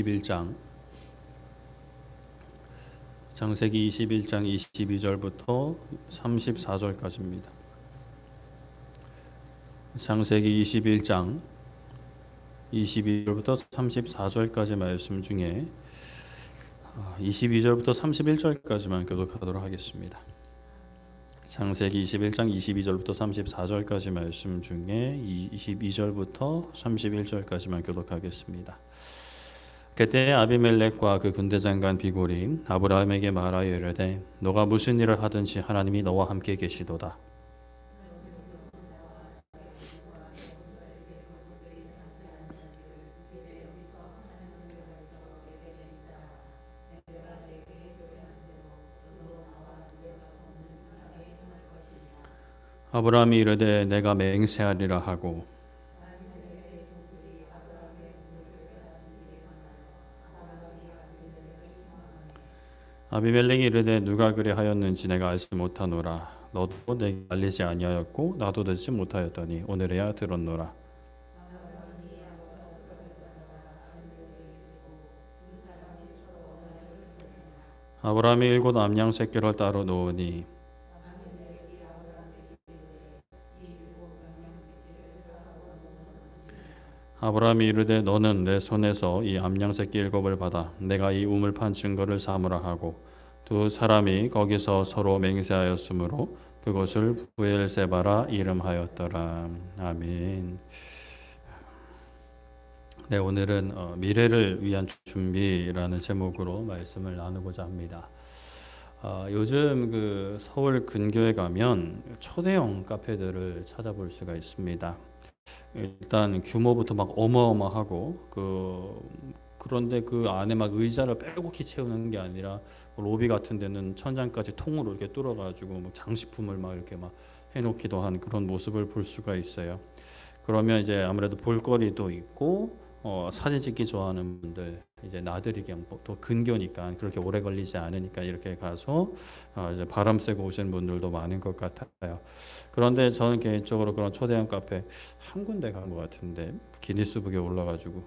21장 창세기 21장 22절부터 34절까지입니다. 창세기 21장 22절부터 34절까지 말씀 중에 22절부터 31절까지만 교독하도록 하겠습니다. 창세기 21장 22절부터 34절까지 말씀 중에 22절부터 31절까지만 교독하겠습니다. 그때 아비멜렉과 그 군대장관 비골이 아브라함에게 말하여 이르되 너가 무슨 일을 하든지 하나님이 너와 함께 계시도다. 아브라함이 이르되 내가 맹세하리라 하고 아비멜렉이 이르되 누가 그리 하였는지 내가 알지 못하노라. 너도 내게 알리지 아니하였고 나도 듣지 못하였더니 오늘에야 들었노라. 아브라함이 일곱 암양 새끼를 따로 놓으니 아브라함이 이르되 너는 내 손에서 이 암양 새끼 일곱을 받아 내가 이 우물 판 증거를 삼으라 하고 두 사람이 거기서 서로 맹세하였으므로 그것을 부엘세바라 이름하였더라. 아멘. 네, 오늘은 미래를 위한 준비라는 제목으로 말씀을 나누고자 합니다. 요즘 그 서울 근교에 가면 초대형 카페들을 찾아볼 수가 있습니다. 일단 규모부터 막 어마어마하고 그런데 그 안에 막 의자를 빼곡히 채우는 게 아니라 로비 같은 데는 천장까지 통으로 이렇게 뚫어가지고 뭐 장식품을 막 이렇게 막 해놓기도 한 그런 모습을 볼 수가 있어요. 그러면 이제 아무래도 볼거리도 있고 사진 찍기 좋아하는 분들 이제 나들이 겸 또 근교니까 그렇게 오래 걸리지 않으니까 이렇게 가서 이제 바람 쐬고 오시는 분들도 많은 것 같아요. 그런데 저는 개인적으로 그런 초대형 카페 한 군데 간 것 같은데 기니스북에 올라가지고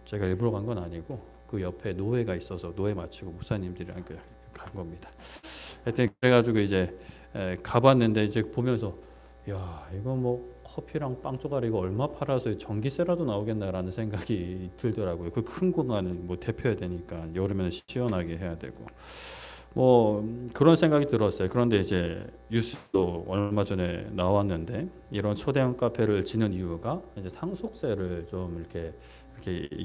제가 일부러 간 건 아니고 그 옆에 노회가 있어서 노회 마치고 목사님들이랑 간 겁니다. 하여튼 그래가지고 이제 가봤는데 이제 보면서 야 이거 뭐 커피랑 빵 쪼가리 이거 얼마 팔아서 전기세라도 나오겠나라는 생각이 들더라고요. 그 큰 공간을 뭐 대표해야 되니까 여름에는 시원하게 해야 되고 뭐 그런 생각이 들었어요. 그런데 이제 뉴스도 얼마 전에 나왔는데 이런 초대형 카페를 지는 이유가 이제 상속세를 좀 이렇게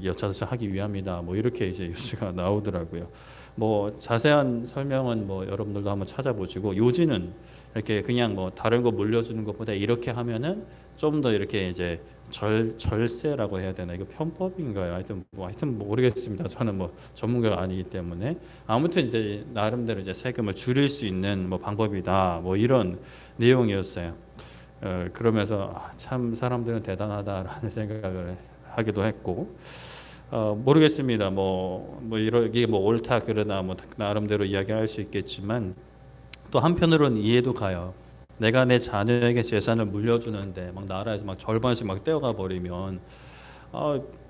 여차저차 하기 위함이다. 뭐 이렇게 이제 뉴스가 나오더라고요. 뭐 자세한 설명은 뭐 여러분들도 한번 찾아보시고 요지는 이렇게 그냥 뭐 다른 거 물려주는 것보다 이렇게 하면은 좀 더 이렇게 이제 절세라고 해야 되나 이거 편법인가요? 하여튼 모르겠습니다. 저는 뭐 전문가가 아니기 때문에 아무튼 이제 나름대로 이제 세금을 줄일 수 있는 뭐 방법이다. 뭐 이런 내용이었어요. 그러면서 참 사람들은 대단하다라는 생각을 하기도 했고 모르겠습니다. 이게 뭐 옳다 그러나 뭐 나름대로 이야기할 수 있겠지만 또 한편으로는 이해도 가요. 내가 내 자녀에게 재산을 물려주는데 막 나라에서 막 절반씩 막 떼어가 버리면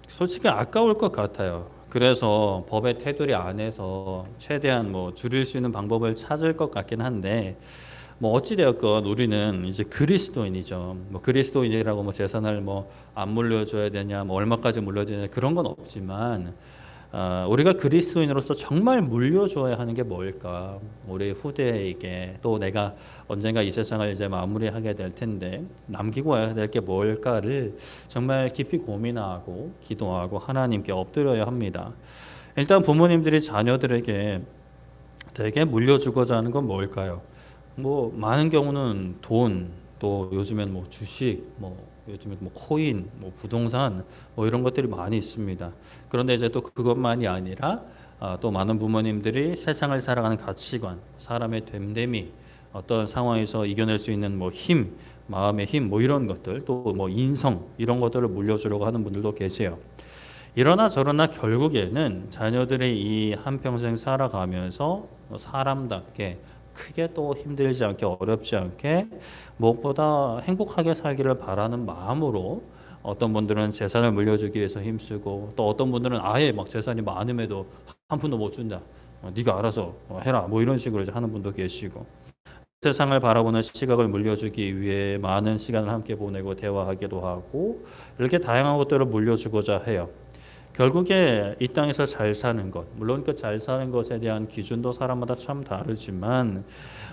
솔직히 아까울 것 같아요. 그래서 법의 테두리 안에서 최대한 뭐 줄일 수 있는 방법을 찾을 것 같긴 한데 뭐 어찌 되었건 우리는 이제 그리스도인이죠. 뭐 그리스도인이라고 뭐 재산을 뭐 안 물려줘야 되냐, 뭐 얼마까지 물려줘야 되냐 그런 건 없지만 우리가 그리스도인으로서 정말 물려줘야 하는 게 뭘까? 우리 후대에게 또 내가 언젠가 이 세상을 이제 마무리하게 될 텐데 남기고 와야 될 게 뭘까를 정말 깊이 고민하고 기도하고 하나님께 엎드려야 합니다. 일단 부모님들이 자녀들에게 대개 물려주고자 하는 건 뭘까요? 뭐 많은 경우는 돈, 또 요즘엔 뭐 주식, 요즘에 뭐 코인, 뭐 부동산, 뭐 이런 것들이 많이 있습니다. 그런데 이제 또 그것만이 아니라 또 많은 부모님들이 세상을 살아가는 가치관, 사람의 됨됨이, 어떤 상황에서 이겨낼 수 있는 뭐 힘, 마음의 힘, 뭐 이런 것들, 또 뭐 인성 이런 것들을 물려주려고 하는 분들도 계세요. 이러나 저러나 결국에는 자녀들이 이 한평생 살아가면서 사람답게 크게 또 힘들지 않게 어렵지 않게 무엇보다 행복하게 살기를 바라는 마음으로 어떤 분들은 재산을 물려주기 위해서 힘쓰고 또 어떤 분들은 아예 막 재산이 많음에도 한 푼도 못 준다. 네가 알아서 해라. 뭐 이런 식으로 이제 하는 분도 계시고 세상을 바라보는 시각을 물려주기 위해 많은 시간을 함께 보내고 대화하기도 하고 이렇게 다양한 것들을 물려주고자 해요. 결국에 이 땅에서 잘 사는 것, 물론 그 잘 사는 것에 대한 기준도 사람마다 참 다르지만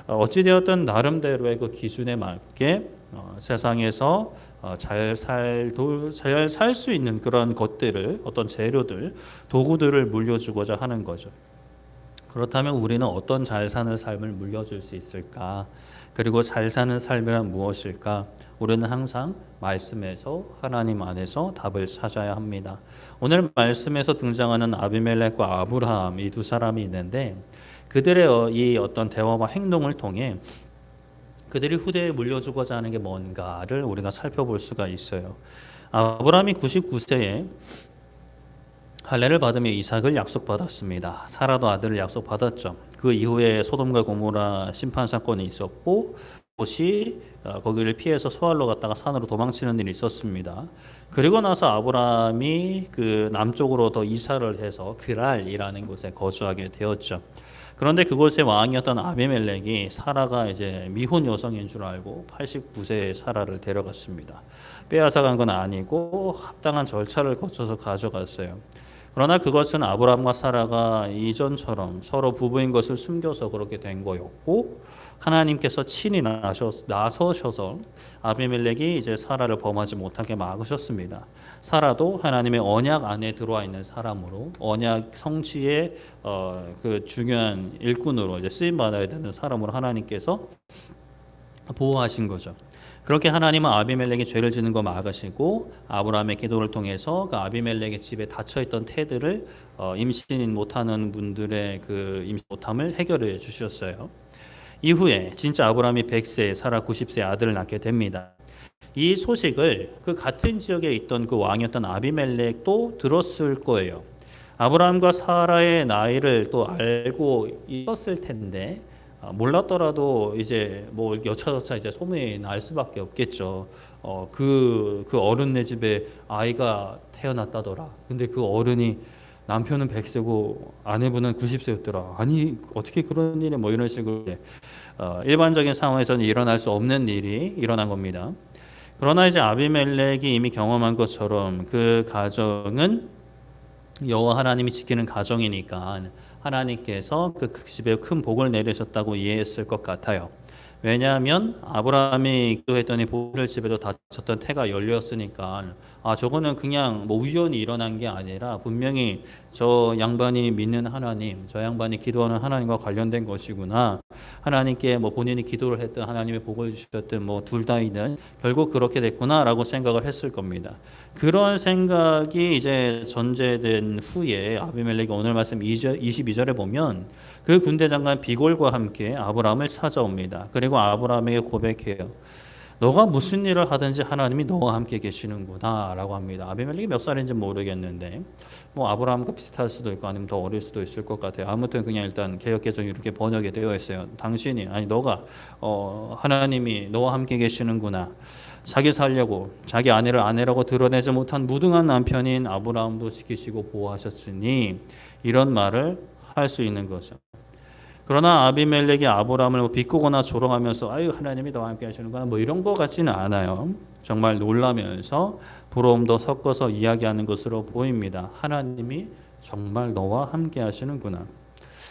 어찌되었든 나름대로의 그 기준에 맞게 세상에서 잘 살 수 있는 그런 것들을 어떤 재료들, 도구들을 물려주고자 하는 거죠. 그렇다면 우리는 어떤 잘 사는 삶을 물려줄 수 있을까? 그리고 잘 사는 삶이란 무엇일까? 우리는 항상 말씀에서 하나님 안에서 답을 찾아야 합니다. 오늘 말씀에서 등장하는 아비멜렉과 아브라함 이 두 사람이 있는데 그들의 이 어떤 대화와 행동을 통해 그들이 후대에 물려주고자 하는 게 뭔가를 우리가 살펴볼 수가 있어요. 아브라함이 99세에 할례를 받으며 이삭을 약속받았습니다. 사라도 아들을 약속받았죠. 그 이후에 소돔과 고모라 심판 사건이 있었고 롯이 거기를 피해서 소알로 갔다가 산으로 도망치는 일이 있었습니다. 그리고 나서 아브라함이 그 남쪽으로 더 이사를 해서 그랄이라는 곳에 거주하게 되었죠. 그런데 그곳의 왕이었던 아비멜렉이 사라가 이제 미혼 여성인 줄 알고 89세의 사라를 데려갔습니다. 빼앗아간 건 아니고 합당한 절차를 거쳐서 가져갔어요. 그러나 그것은 아브라함과 사라가 이전처럼 서로 부부인 것을 숨겨서 그렇게 된 거였고 하나님께서 친히 나서셔서 아비멜렉이 이제 사라를 범하지 못하게 막으셨습니다. 사라도 하나님의 언약 안에 들어와 있는 사람으로 언약 성취의 그 중요한 일꾼으로 이제 쓰임 받아야 되는 사람으로 하나님께서 보호하신 거죠. 그렇게 하나님은 아비멜렉이 죄를 지는 거 막으시고 아브라함의 기도를 통해서 그 아비멜렉의 집에 닫혀 있던 태들을 임신 못하는 분들의 그 임신 못함을 해결해 주셨어요. 이후에 진짜 아브라함이 100세, 사라 90세 아들을 낳게 됩니다. 이 소식을 그 같은 지역에 있던 그 왕이었던 아비멜렉도 들었을 거예요. 아브라함과 사라의 나이를 또 알고 있었을 텐데 몰랐더라도 이제 뭐 여차저차 이제 소문이 날 수밖에 없겠죠. 그 어른네 집에 아이가 태어났다더라. 근데 그 어른이 남편은 100세고 아내분은 90세였더라. 아니 어떻게 그런 일이 뭐 이런 식으로 일반적인 상황에서는 일어날 수 없는 일이 일어난 겁니다. 그러나 이제 아비멜렉이 이미 경험한 것처럼 그 가정은 여호와 하나님이 지키는 가정이니까 하나님께서 그 집에 큰 복을 내리셨다고 이해했을 것 같아요. 왜냐하면 아브라함이 기도했더니 보를 집에도 닫혔던 태가 열렸으니까 저거는 그냥 뭐 우연히 일어난 게 아니라 분명히 저 양반이 믿는 하나님, 저 양반이 기도하는 하나님과 관련된 것이구나. 하나님께 뭐 본인이 기도를 했든 하나님의 복을 주셨든 뭐 둘 다이든 결국 그렇게 됐구나라고 생각을 했을 겁니다. 그런 생각이 이제 전제된 후에 아비멜렉이 오늘 말씀 22절에 보면 그 군대 장관 비골과 함께 아브라함을 찾아옵니다. 그리고 아브라함에게 고백해요. 너가 무슨 일을 하든지 하나님이 너와 함께 계시는구나 라고 합니다. 아비멜렉이 몇 살인지 모르겠는데 뭐 아브라함과 비슷할 수도 있고 아니면 더 어릴 수도 있을 것 같아요. 아무튼 그냥 일단 개역개정이 이렇게 번역이 되어 있어요. 당신이 너가 하나님이 너와 함께 계시는구나. 자기 살려고 자기 아내를 아내라고 드러내지 못한 무등한 남편인 아브라함도 지키시고 보호하셨으니 이런 말을 할 수 있는 거죠. 그러나 아비멜렉이 아브라함을 비꼬거나 조롱하면서 아유 하나님이 너와 함께 하시는구나 뭐 이런 거 같지는 않아요. 정말 놀라면서 부러움도 섞어서 이야기하는 것으로 보입니다. 하나님이 정말 너와 함께 하시는구나.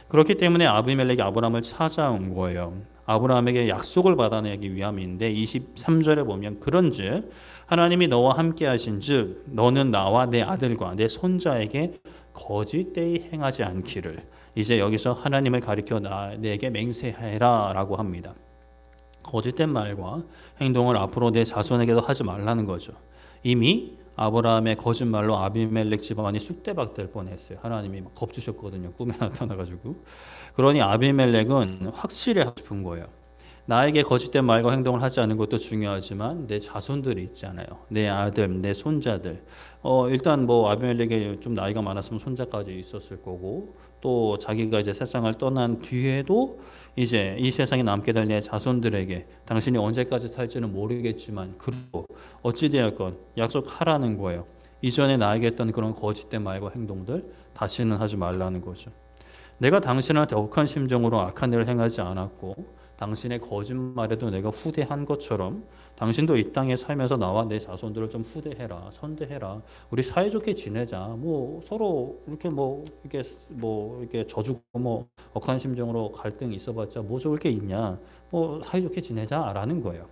그렇기 때문에 아비멜렉이 아브라함을 찾아온 거예요. 아브라함에게 약속을 받아내기 위함인데 23절에 보면 그런즉 하나님이 너와 함께 하신즉 너는 나와 내 아들과 내 손자에게 거짓되이 행하지 않기를 이제 여기서 하나님을 가리켜 내게 맹세해라 라고 합니다. 거짓된 말과 행동을 앞으로 내 자손에게도 하지 말라는 거죠. 이미 아브라함의 거짓말로 아비멜렉 집안이 쑥대밭 될 뻔했어요. 하나님이 막 겁주셨거든요. 꿈에 나타나가지고. 그러니 아비멜렉은 확실히 하고 싶은 거예요. 나에게 거짓된 말과 행동을 하지 않는 것도 중요하지만 내 자손들이 있잖아요. 내 아들, 내 손자들. 일단 뭐 아비멜렉이 좀 나이가 많았으면 손자까지 있었을 거고 또 자기가 이제 세상을 떠난 뒤에도 이제 이 세상에 남게 될 내 자손들에게 당신이 언제까지 살지는 모르겠지만 그리고 어찌되었건 약속하라는 거예요. 이전에 나에게 했던 그런 거짓된 말과 행동들 다시는 하지 말라는 거죠. 내가 당신한테 억한 심정으로 악한 일을 행하지 않았고 당신의 거짓말에도 내가 후대한 것처럼 당신도 이 땅에 살면서 나와 내 자손들을 좀 후대해라, 선대해라. 우리 사이좋게 지내자. 뭐 서로 이렇게 져주고 뭐 억한 심정으로 갈등이 있어봤자 뭐 좋을 게 있냐. 뭐 사이좋게 지내자라는 거예요.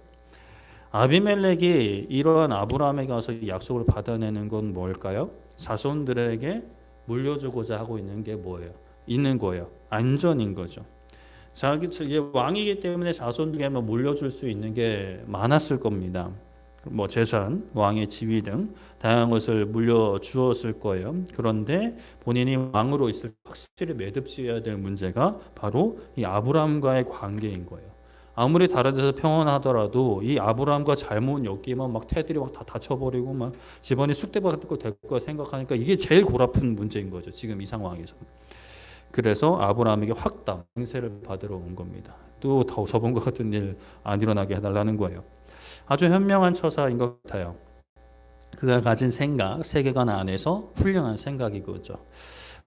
아비멜렉이 이러한 아브라함에게 가서 약속을 받아내는 건 뭘까요? 자손들에게 물려주고자 하고 있는 게 뭐예요? 있는 거예요. 안전인 거죠. 자기 왕이기 때문에 자손들에게 물려줄 수 있는 게 많았을 겁니다. 뭐 재산, 왕의 지위 등 다양한 것을 물려주었을 거예요. 그런데 본인이 왕으로 있을 때 확실히 매듭지어야 될 문제가 바로 이 아브라함과의 관계인 거예요. 아무리 다른 데서 평온하더라도 이 아브라함과 잘못 엮이면 막 태들이 막 다 다쳐버리고 막 집안이 쑥대밭 될 거 생각하니까 이게 제일 골아픈 문제인 거죠. 지금 이 상황에서. 그래서 아브라함에게 확답, 맹세를 받으러 온 겁니다. 또 저번과 같은 일 안 일어나게 해달라는 거예요. 아주 현명한 처사인 것 같아요. 그가 가진 생각, 세계관 안에서 훌륭한 생각이거죠.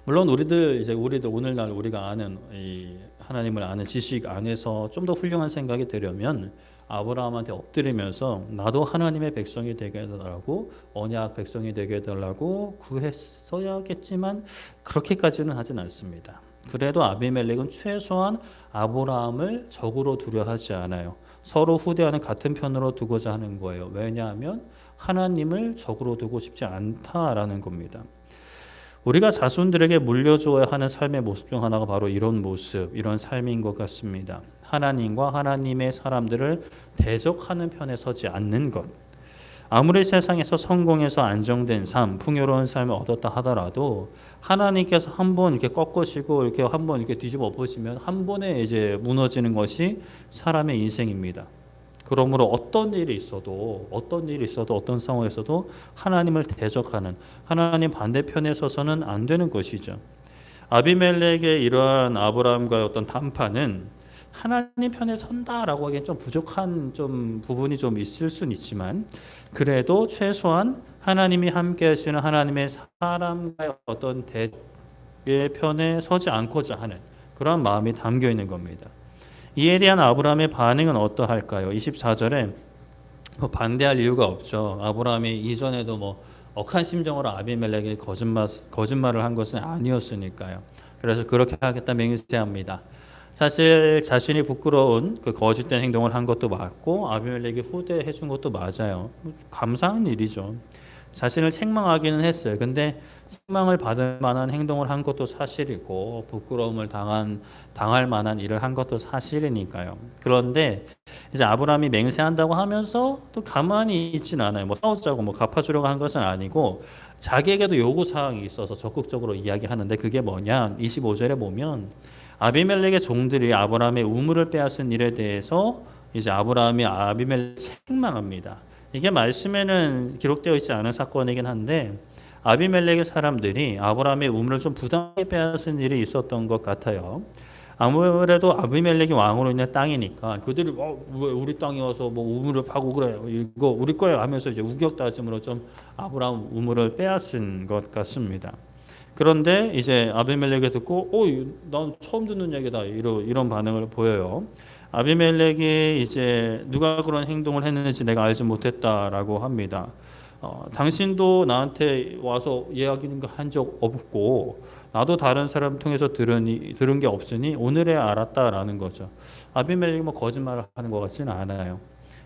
물론 우리들 오늘날 우리가 아는 이 하나님을 아는 지식 안에서 좀 더 훌륭한 생각이 되려면 아브라함한테 엎드리면서 나도 하나님의 백성이 되게 해달라고 언약 백성이 되게 해달라고 구했어야겠지만 그렇게까지는 하진 않습니다. 그래도 아비멜렉은 최소한 아브라함을 적으로 두려 하지 않아요. 서로 후대하는 같은 편으로 두고자 하는 거예요. 왜냐하면 하나님을 적으로 두고 싶지 않다라는 겁니다. 우리가 자손들에게 물려주어야 하는 삶의 모습 중 하나가 바로 이런 모습, 이런 삶인 것 같습니다. 하나님과 하나님의 사람들을 대적하는 편에 서지 않는 것. 아무리 세상에서 성공해서 안정된 삶, 풍요로운 삶을 얻었다 하더라도 하나님께서 한번 이렇게 꺾으시고 이렇게 한번 이렇게 뒤집어 엎으시면 한 번에 이제 무너지는 것이 사람의 인생입니다. 그러므로 어떤 일이 있어도 어떤 상황에서도 하나님을 대적하는 하나님 반대편에 서서는 안 되는 것이죠. 아비멜렉의 이러한 아브라함과의 어떤 담판은 하나님 편에 선다라고 하기엔 좀 부족한 부분이 좀 있을 수는 있지만 그래도 최소한 하나님이 함께 하시는 하나님의 사람과의 어떤 대의 편에 서지 않고자 하는 그런 마음이 담겨 있는 겁니다. 이에 대한 아브라함의 반응은 어떠할까요? 24절에 반대할 이유가 없죠. 아브라함이 이전에도 억한 심정으로 아비멜렉에게 거짓말을 한 것은 아니었으니까요. 그래서 그렇게 하겠다 맹세합니다. 사실 자신이 부끄러운 그 거짓된 행동을 한 것도 맞고 아비멜렉이 후대해 준 것도 맞아요. 감사한 일이죠. 자신을 책망하기는 했어요. 근데 책망을 받을 만한 행동을 한 것도 사실이고 부끄러움을 당할 만한 일을 한 것도 사실이니까요. 그런데 이제 아브라함이 맹세한다고 하면서 또 가만히 있지는 않아요. 싸우자고 갚아주려고 한 것은 아니고 자기에게도 요구 사항이 있어서 적극적으로 이야기하는데 그게 뭐냐? 25절에 보면 아비멜렉의 종들이 아브라함의 우물을 빼앗은 일에 대해서 이제 아브라함이 아비멜렉을 책망합니다. 이게 말씀에는 기록되어 있지 않은 사건이긴 한데 아비멜렉의 사람들이 아브라함의 우물을 좀 부당하게 빼앗은 일이 있었던 것 같아요. 아무래도 아비멜렉이 왕으로 있는 땅이니까 그들이 왜 우리 땅에 와서 우물을 파고 그래요. 이거 우리 거예요 하면서 이제 우격다짐으로 좀 아브라함 우물을 빼앗은 것 같습니다. 그런데 이제 아비멜렉이 듣고 난 처음 듣는 얘기다 이런 반응을 보여요. 아비멜렉이 이제 누가 그런 행동을 했는지 내가 알지 못했다라고 합니다. 당신도 나한테 와서 이야기는 거 한 적 없고 나도 다른 사람 통해서 들은 게 없으니 오늘에 알았다라는 거죠. 아비멜렉이 거짓말을 하는 것 같지는 않아요.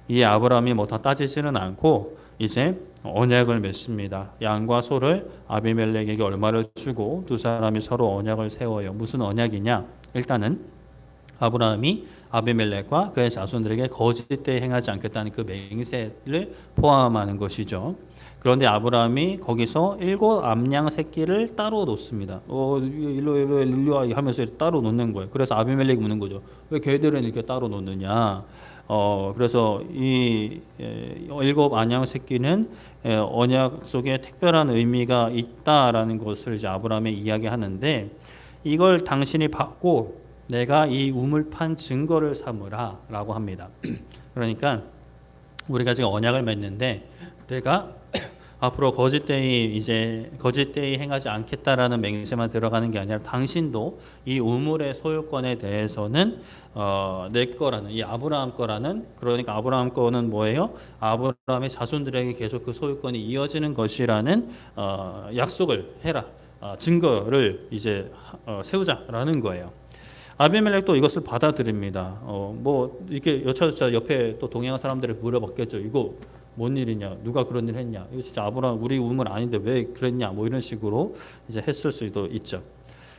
이 아브라함이 다 따지지는 않고 이제 언약을 맺습니다. 양과 소를 아비멜렉에게 얼마를 주고 두 사람이 서로 언약을 세워요. 무슨 언약이냐? 일단은 아브라함이 아비멜렉과 그의 자손들에게 거짓되이 행하지 않겠다는 그 맹세를 포함하는 것이죠. 그런데 아브라함이 거기서 7암양 새끼를 따로 놓습니다. 일로 와 하면서 따로 놓는 거예요. 그래서 아비멜렉이 묻는 거죠. 왜 걔들은 이렇게 따로 놓느냐? 그래서 이 7암양 새끼는 언약 속에 특별한 의미가 있다라는 것을 이제 아브라함에 이야기하는데, 이걸 당신이 받고 내가 이 우물 판 증거를 삼으라라고 합니다. 그러니까 우리가 지금 언약을 맺는데, 내가 앞으로 거짓되이 행하지 않겠다라는 맹세만 들어가는 게 아니라, 당신도 이 우물의 소유권에 대해서는 내 거라는, 이 아브라함 거라는, 그러니까 아브라함 거는 뭐예요? 아브라함의 자손들에게 계속 그 소유권이 이어지는 것이라는 약속을 해라, 증거를 이제 세우자라는 거예요. 아비멜렉도 이것을 받아들입니다. 뭐 이렇게 여차저차 옆에 또 동행한 사람들이 물어봤겠죠. 이거 뭔 일이냐? 누가 그런 일 했냐? 이거 진짜 아브라함 우리 우물 아닌데 왜 그랬냐? 뭐 이런 식으로 이제 했을 수도 있죠.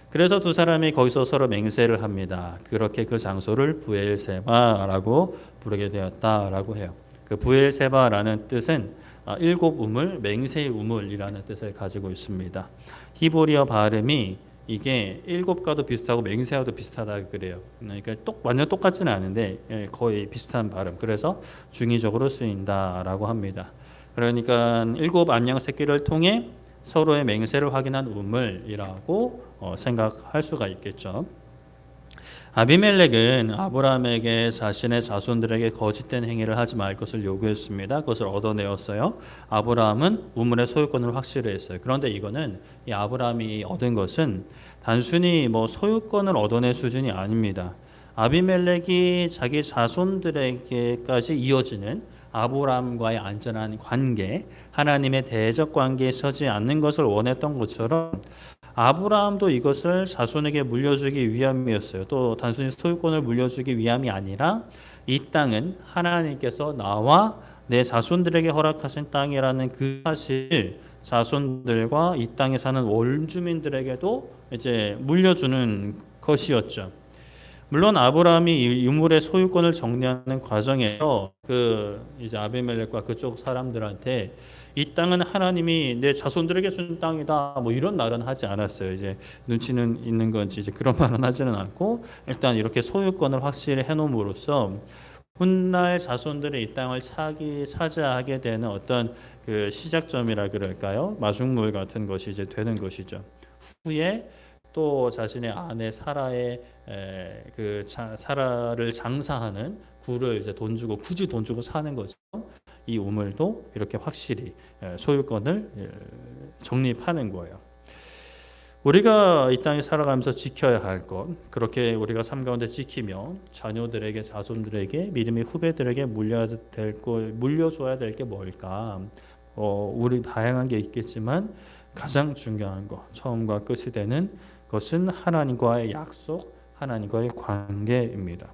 그래서 두 사람이 거기서 서로 맹세를 합니다. 그렇게 그 장소를 부엘세바라고 부르게 되었다라고 해요. 그 부엘세바라는 뜻은 7 우물, 맹세의 우물이라는 뜻을 가지고 있습니다. 히브리어 발음이 이게 7과도 비슷하고 맹세와도 비슷하다 그래요. 그러니까 완전 똑같지는 않은데 거의 비슷한 발음. 그래서 중의적으로 쓰인다라고 합니다. 그러니까 7암양 새끼를 통해 서로의 맹세를 확인한 우물이라고 생각할 수가 있겠죠. 아비멜렉은 아브라함에게 자신의 자손들에게 거짓된 행위를 하지 말 것을 요구했습니다. 그것을 얻어내었어요. 아브라함은 우물의 소유권을 확실히 했어요. 그런데 이거는 이 아브라함이 얻은 것은 단순히 뭐 소유권을 얻어낼 수준이 아닙니다. 아비멜렉이 자기 자손들에게까지 이어지는 아브라함과의 안전한 관계, 하나님의 대적 관계에 서지 않는 것을 원했던 것처럼, 아브라함도 이것을 자손에게 물려주기 위함이었어요. 또 단순히 소유권을 물려주기 위함이 아니라, 이 땅은 하나님께서 나와 내 자손들에게 허락하신 땅이라는 그 사실, 자손들과 이 땅에 사는 원주민들에게도 이제 물려주는 것이었죠. 물론 아브라함이 이 유물의 소유권을 정리하는 과정에서 이제 아비멜렉과 그쪽 사람들한테 이 땅은 하나님이 내 자손들에게 준 땅이다, 뭐 이런 말은 하지 않았어요. 이제 눈치는 있는 건지 이제 그런 말은 하지는 않고, 일단 이렇게 소유권을 확실히 해놓음으로써 훗날 자손들이 이 땅을 차지하게 되는 어떤 그 시작점이라 그럴까요? 마중물 같은 것이 이제 되는 것이죠. 후에 또 자신의 아내 사라의 사라를 장사하는 굴을 이제 굳이 돈 주고 사는 거죠. 이 우물도 이렇게 확실히 소유권을 정립하는 거예요. 우리가 이 땅에 살아가면서 지켜야 할 것, 그렇게 우리가 삶 가운데 지키며 자녀들에게, 자손들에게, 믿음의 후배들에게 물려줘야 될 게 뭘까? 우리 다양한 게 있겠지만 가장 중요한 것, 처음과 끝이 되는 것은 하나님과의 약속, 하나님과의 관계입니다.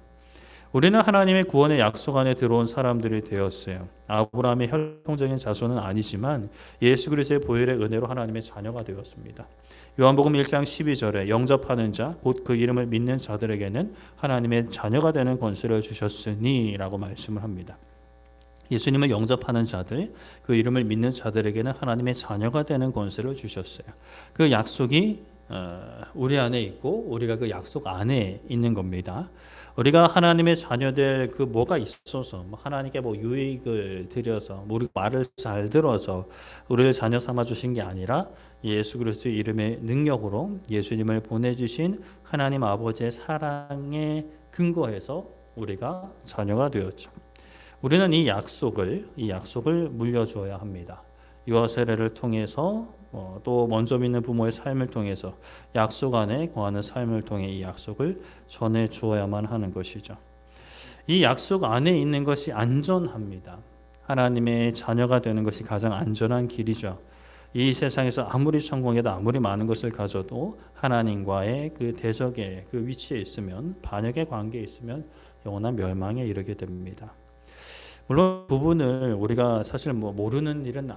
우리는 하나님의 구원의 약속 안에 들어온 사람들이 되었어요. 아브라함의 혈통적인 자손은 아니지만 예수 그리스도의 보혈의 은혜로 하나님의 자녀가 되었습니다. 요한복음 1장 12절에 영접하는 자, 곧 그 이름을 믿는 자들에게는 하나님의 자녀가 되는 권세를 주셨으니 라고 말씀을 합니다. 예수님을 영접하는 자들, 그 이름을 믿는 자들에게는 하나님의 자녀가 되는 권세를 주셨어요. 그 약속이 우리 안에 있고 우리가 그 약속 안에 있는 겁니다. 우리가 하나님의 자녀될 그 뭐가 있어서, 하나님께 유익을 드려서, 우리 말을 잘 들어서 우리를 자녀 삼아 주신 게 아니라 예수 그리스도의 이름의 능력으로 예수님을 보내주신 하나님 아버지의 사랑에 근거해서 우리가 자녀가 되었죠. 우리는 이 약속을 물려주어야 합니다. 유아 세례를 통해서 또 먼저 믿는 부모의 삶을 통해서 약속 안에 거하는 삶을 통해 이 약속을 전해 주어야만 하는 것이죠. 이 약속 안에 있는 것이 안전합니다. 하나님의 자녀가 되는 것이 가장 안전한 길이죠. 이 세상에서 아무리 성공해도 아무리 많은 것을 가져도 하나님과의 그 대적의 그 위치에 있으면, 반역의 관계에 있으면 영원한 멸망에 이르게 됩니다. 물론 부분을 우리가 사실 모르는 일은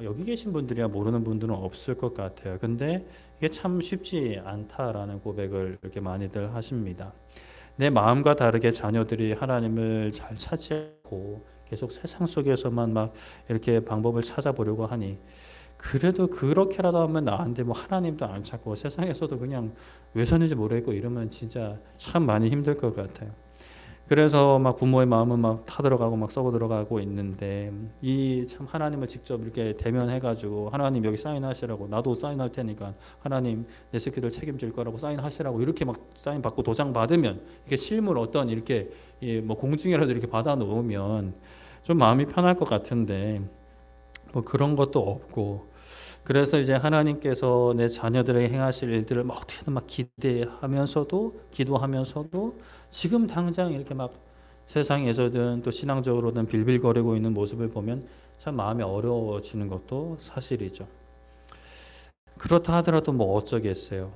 여기 계신 분들이야 모르는 분들은 없을 것 같아요. 근데 이게 참 쉽지 않다라는 고백을 이렇게 많이들 하십니다. 내 마음과 다르게 자녀들이 하나님을 잘 차지하고 계속 세상 속에서만 막 이렇게 방법을 찾아보려고 하니 그래도 그렇게라도 하면 나은데 뭐 하나님도 안 찾고 세상에서도 그냥 왜 사는지 모르겠고 이러면 진짜 참 많이 힘들 것 같아요. 그래서 막 부모의 마음은 막 타들어가고 막 썩어 들어가고 있는데 이 참 하나님을 직접 이렇게 대면해가지고 하나님 여기 사인하시라고 나도 사인할 테니까 하나님 내 새끼들 책임질 거라고 사인하시라고 이렇게 막 사인 받고 도장 받으면 이게 실물 어떤 이렇게 뭐 공증이라도 이렇게 받아 놓으면 좀 마음이 편할 것 같은데 뭐 그런 것도 없고 그래서 이제 하나님께서 내 자녀들에게 행하실 일들을 막 어떻게든 막 기도하면서도 지금 당장 이렇게 막 세상에서든 또 신앙적으로든 빌빌거리고 있는 모습을 보면 참 마음이 어려워지는 것도 사실이죠. 그렇다 하더라도 뭐 어쩌겠어요.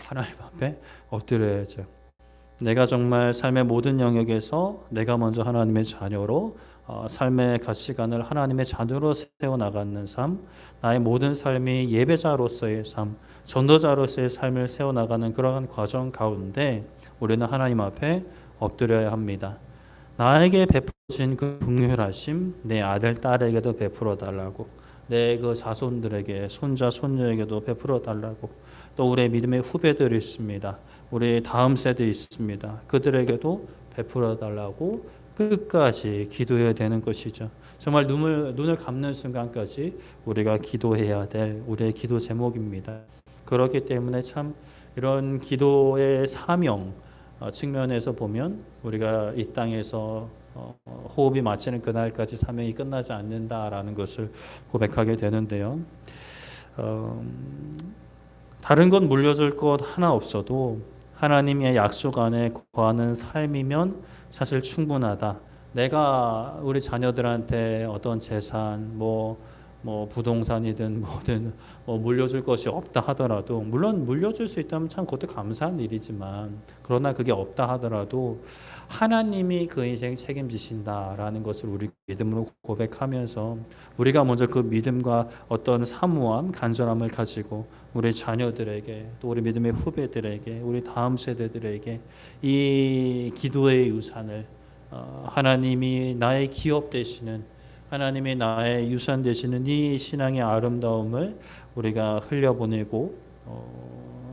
하나님 앞에 엎드려야죠. 내가 정말 삶의 모든 영역에서 내가 먼저 하나님의 자녀로 삶의 가치관을 하나님의 자녀로 세워나가는 삶, 나의 모든 삶이 예배자로서의 삶, 전도자로서의 삶을 세워나가는 그러한 과정 가운데 우리는 하나님 앞에 엎드려야 합니다. 나에게 베풀어진 그 긍휼하심 내 아들, 딸에게도 베풀어 달라고, 내 그 자손들에게, 손자, 손녀에게도 베풀어 달라고, 또 우리의 믿음의 후배들이 있습니다. 우리 다음 세대 있습니다. 그들에게도 베풀어 달라고 끝까지 기도해야 되는 것이죠. 정말 눈을 감는 순간까지 우리가 기도해야 될 우리의 기도 제목입니다. 그렇기 때문에 참 이런 기도의 사명 측면에서 보면 우리가 이 땅에서 호흡이 마치는 그날까지 사명이 끝나지 않는다라는 것을 고백하게 되는데요. 다른 것 물려줄 것 하나 없어도 하나님의 약속 안에 거하는 삶이면 사실 충분하다. 내가 우리 자녀들한테 어떤 재산, 뭐 부동산이든 뭐든 물려줄 것이 없다 하더라도, 물론 물려줄 수 있다면 참 그것도 감사한 일이지만, 그러나 그게 없다 하더라도 하나님이 그 인생 책임지신다라는 것을 우리 믿음으로 고백하면서 우리가 먼저 그 믿음과 어떤 사모함, 간절함을 가지고 우리 자녀들에게, 또 우리 믿음의 후배들에게, 우리 다음 세대들에게 이 기도의 유산을 하나님이 나의 기업 되시는, 하나님이 나의 유산 되시는 이 신앙의 아름다움을 우리가 흘려보내고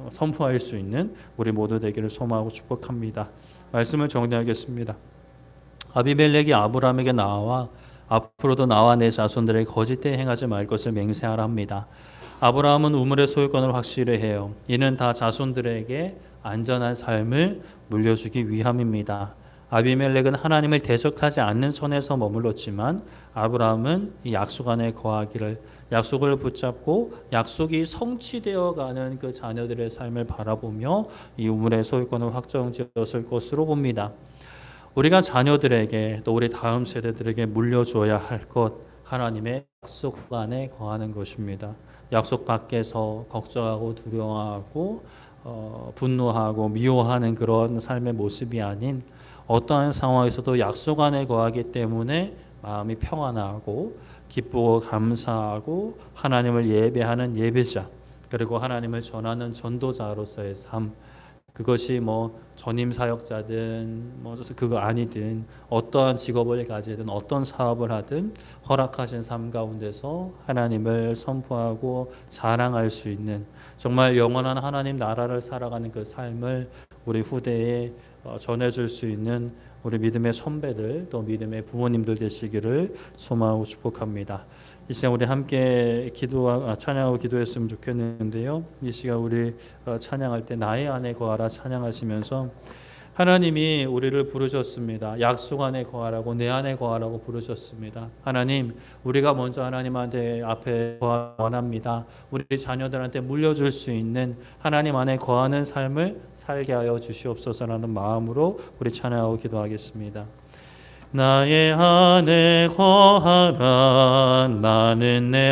선포할 수 있는 우리 모두 되기를 소망하고 축복합니다. 말씀을 정리하겠습니다. 아비멜렉이 아브라함에게 나와 앞으로도 나와 내 자손들에게 거짓되이 행하지 말 것을 맹세하라 합니다. 아브라함은 우물의 소유권을 확실히 해요. 이는 다 자손들에게 안전한 삶을 물려주기 위함입니다. 아비멜렉은 하나님을 대적하지 않는 선에서 머물렀지만 아브라함은 이 약속 안에 거하기를, 약속을 붙잡고 약속이 성취되어 가는 그 자녀들의 삶을 바라보며 이 우물의 소유권을 확정지었을 것으로 봅니다. 우리가 자녀들에게 또 우리 다음 세대들에게 물려줘야 할 것, 하나님의 약속 안에 거하는 것입니다. 약속 밖에서 걱정하고 두려워하고 분노하고 미워하는 그런 삶의 모습이 아닌, 어떠한 상황에서도 약속 안에 거하기 때문에 마음이 평안하고 기쁘고 감사하고 하나님을 예배하는 예배자, 그리고 하나님을 전하는 전도자로서의 삶, 그것이 뭐 전임 사역자든 뭐 그거 아니든 어떠한 직업을 가지든 어떤 사업을 하든 허락하신 삶 가운데서 하나님을 선포하고 자랑할 수 있는 정말 영원한 하나님 나라를 살아가는 그 삶을 우리 후대에 전해줄 수 있는 우리 믿음의 선배들, 또 믿음의 부모님들 되시기를 소망하고 축복합니다. 이 시간 우리 함께 찬양하고 기도했으면 좋겠는데요. 이 시간 우리 찬양할 때 나의 안에 거하라 찬양하시면서 하나님이 우리를 부르셨습니다. 약속 안에 거하라고, 내 안에 거하라고 부르셨습니다. 하나님, 우리가 먼저 하나님한테 앞에 거하 원합니다. 우리 자녀들한테 물려줄 수 있는 하나님 안에 거하는 삶을 살게 하여 주시옵소서라는 마음으로 우리 찬양하고 기도하겠습니다. 나의 안에 거하라. 나는 내